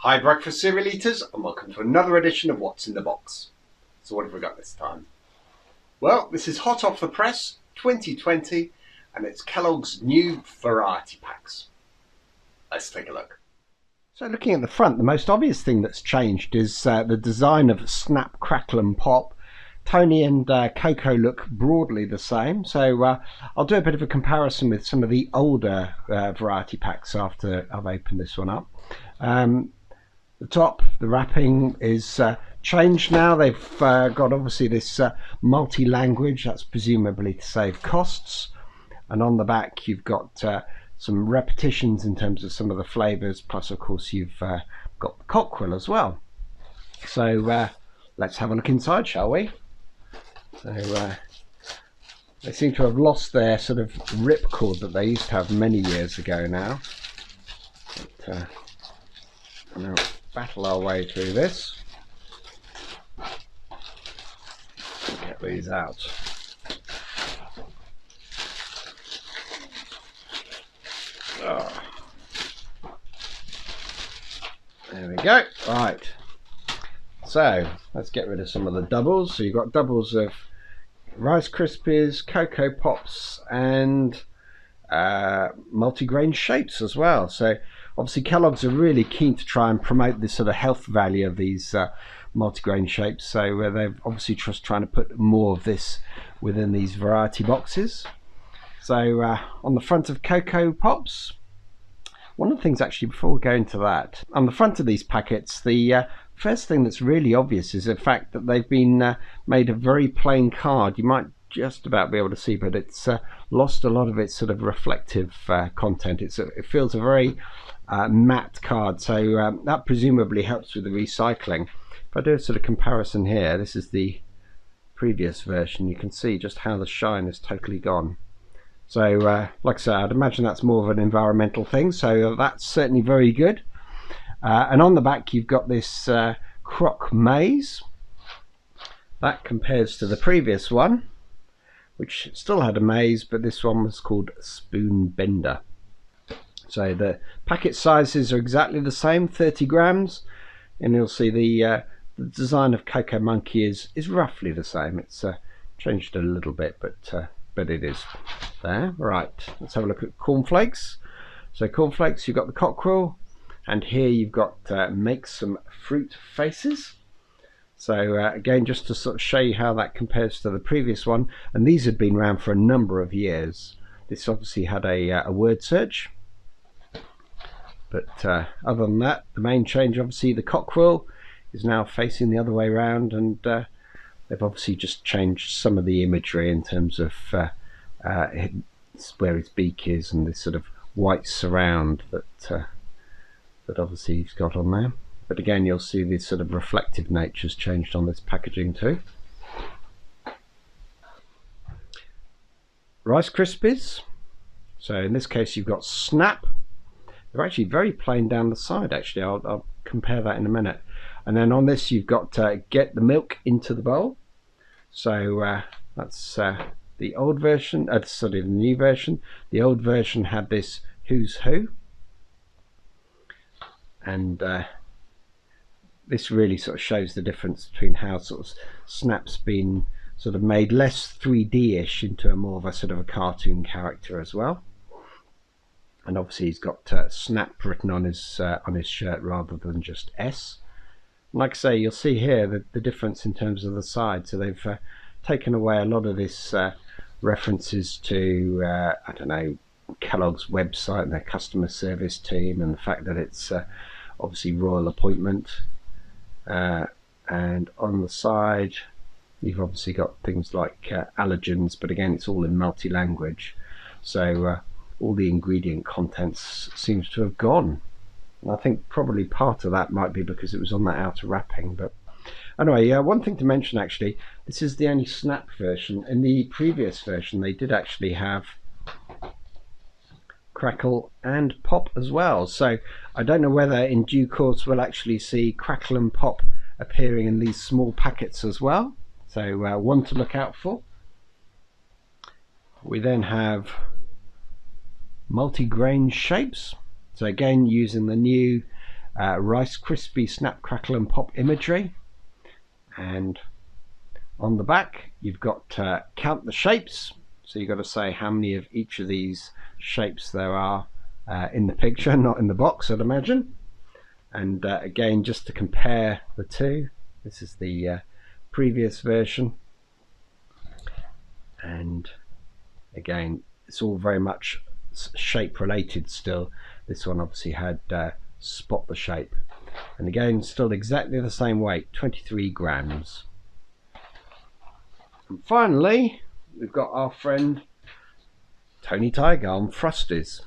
Hi breakfast cereal eaters, and welcome to another edition of What's in the Box. So what have we got this time? Well, this is hot off the press 2020 and it's Kellogg's new variety packs. Let's take a look. So looking at the front, the most obvious thing that's changed is the design of Snap, Crackle and Pop. Tony and Coco look broadly the same, so I'll do a bit of a comparison with some of the older variety packs after I've opened this one up. The top, the wrapping is changed now. They've got obviously this multi-language, that's presumably to save costs, and on the back you've got some repetitions in terms of some of the flavours, plus of course you've got the Cockrell as well. So let's have a look inside, shall we? So they seem to have lost their sort of ripcord that they used to have many years ago now. But, we'll battle our way through this. Get these out. Oh. There we go. Right. So let's get rid of some of the doubles. So you've got doubles of Rice Krispies, Coco Pops and multigrain shapes as well. So obviously Kellogg's are really keen to try and promote this sort of health value of these multigrain shapes. So they're obviously just trying to put more of this within these variety boxes. So on the front of Coco Pops, one of the things actually before we go into that, on the front of these packets, the first thing that's really obvious is the fact that they've been made a very plain card. You might just about be able to see, but it's lost a lot of its sort of reflective content. It feels a very matte card, so that presumably helps with the recycling. If I do a sort of comparison here, this is the previous version, you can see just how the shine is totally gone. So like I said, I'd imagine that's more of an environmental thing, so that's certainly very good. And on the back you've got this crock maze. That compares to the previous one, which still had a maze, but this one was called Spoon Bender. So the packet sizes are exactly the same, 30 grams, and you'll see the design of Coco Monkey is roughly the same. It's changed a little bit, but it is there. Right, let's have a look at Cornflakes. So Cornflakes, you've got the Cockrell, and here you've got make some fruit faces. So again, just to sort of show you how that compares to the previous one, and these had been around for a number of years. This obviously had a word search, but other than that, the main change, obviously the Cockrell is now facing the other way around, and they've obviously just changed some of the imagery in terms of where his beak is and this sort of white surround that obviously he's got on there. But again, you'll see this sort of reflective nature's changed on this packaging too. Rice Krispies. So in this case you've got Snap. They're actually very plain down the side actually. I'll compare that in a minute. And then on this you've got get the milk into the bowl. So that's the old version, sorry, the new version. The old version had this Who's Who. And this really sort of shows the difference between how sort of Snap's been sort of made less 3D-ish into a more of a sort of a cartoon character as well. And obviously he's got Snap written on his shirt rather than just S. Like I say, you'll see here the difference in terms of the side. So they've taken away a lot of this references to I don't know, Kellogg's website and their customer service team, and the fact that it's obviously royal appointment. And on the side you've obviously got things like allergens, but again it's all in multi-language, so all the ingredient contents seems to have gone. And I think probably part of that might be because it was on that outer wrapping. But anyway, one thing to mention actually, this is the only Snap version. In the previous version they did actually have Crackle and Pop as well, so I don't know whether in due course we'll actually see Crackle and Pop appearing in these small packets as well, so one to look out for. We then have multi-grain shapes, so again using the new Rice Krispie Snap, Crackle and Pop imagery, and on the back you've got count the shapes, so you've got to say how many of each of these shapes there are in the picture, not in the box, I'd imagine. And again, just to compare the two, this is the previous version, and again it's all very much shape related still. This one obviously had spot the shape, and again still exactly the same weight, 23 grams. And finally we've got our friend Tony Tiger on Frosties.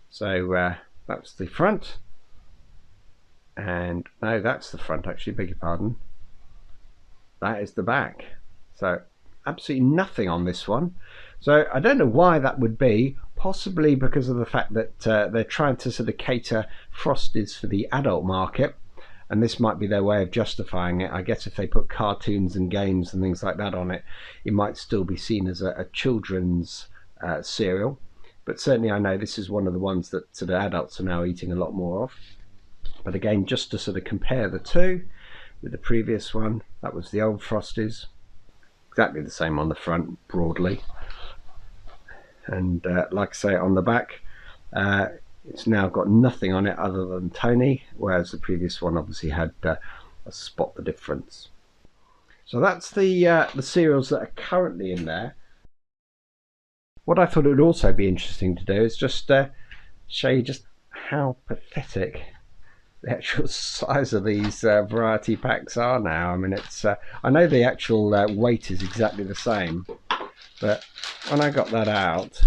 So that's the front, and no, that's the front actually, beg your pardon, that is the back. So absolutely nothing on this one. So I don't know why that would be, possibly because of the fact that they're trying to sort of cater Frosties for the adult market, and this might be their way of justifying it. I guess if they put cartoons and games and things like that on it, it might still be seen as a children's cereal. But certainly I know this is one of the ones that sort of adults are now eating a lot more of. But again, just to sort of compare the two with the previous one, that was the old Frosties, exactly the same on the front broadly, and like I say, on the back it's now got nothing on it other than Tony, whereas the previous one obviously had a spot the difference. So that's the cereals that are currently in there. What I thought it would also be interesting to do is just show you just how pathetic the actual size of these variety packs are now. I mean, it's I know the actual weight is exactly the same, but when I got that out,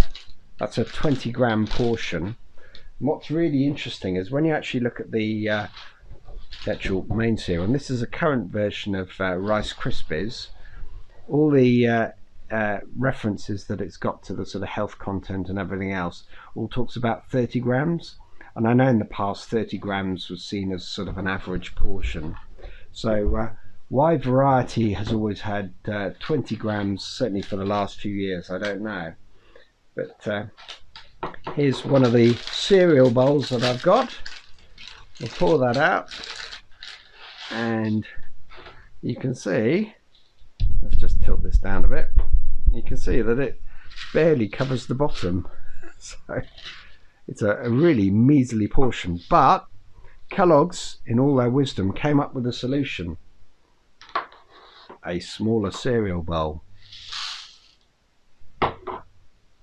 that's a 20-gram portion. And what's really interesting is when you actually look at the actual main cereal, and this is a current version of Rice Krispies, all the references that it's got to the sort of health content and everything else all talks about 30 grams. And I know in the past 30 grams was seen as sort of an average portion. So why variety has always had 20 grams, certainly for the last few years, I don't know. But here's one of the cereal bowls that I've got. We'll pour that out, and you can see, let's just tilt this down a bit, you can see that it barely covers the bottom. So it's a really measly portion, but Kellogg's, in all their wisdom, came up with a solution: a smaller cereal bowl.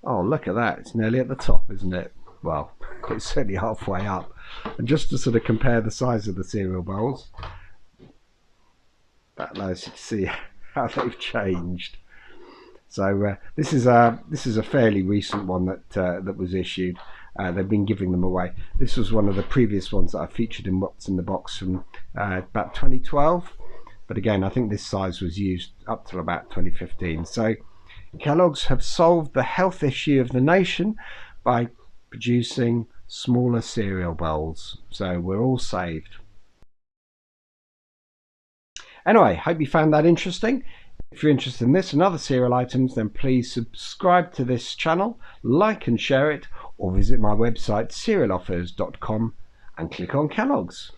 Oh, look at that, it's nearly at the top, isn't it? Well, it's certainly halfway up. And just to sort of compare the size of the cereal bowls, that allows you to see how they've changed. So this is a fairly recent one that was issued. They've been giving them away. This was one of the previous ones that I featured in What's in the Box from about 2012. But again, I think this size was used up till about 2015. So Kellogg's have solved the health issue of the nation by producing smaller cereal bowls. So we're all saved. Anyway, hope you found that interesting. If you're interested in this and other cereal items, then please subscribe to this channel, like and share it, or visit my website cerealoffers.com and click on Kellogg's.